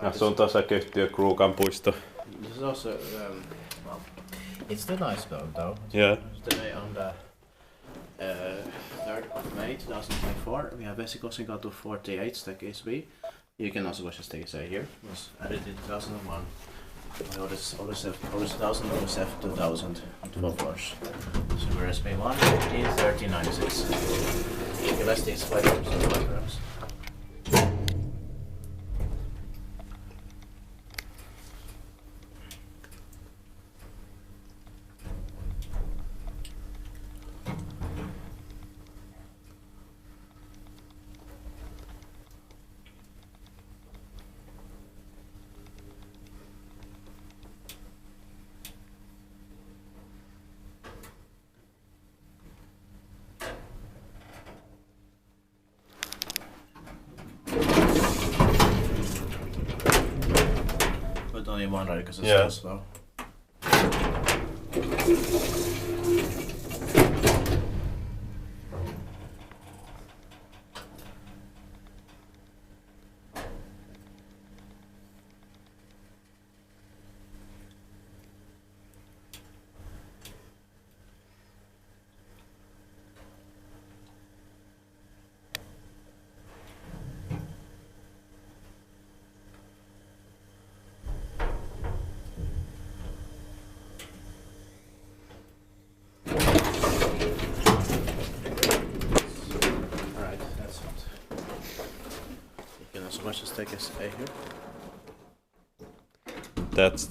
Asunto osakeyhtiö Kruukan puisto. This is also, well, it's the nice building though. Yeah. Today on the 3rd of May 2024, we have Vesikoskenkatu 48, staircase B. You can also watch the staircase A here. It was added in 2001. Otis 1000, Otis F 2000, 12 floors. So we're SP 1, 15, 13, 96. Capacity is 5 rooms and 5 rooms. But only one ride because it's so slow. So let's just take a here. That's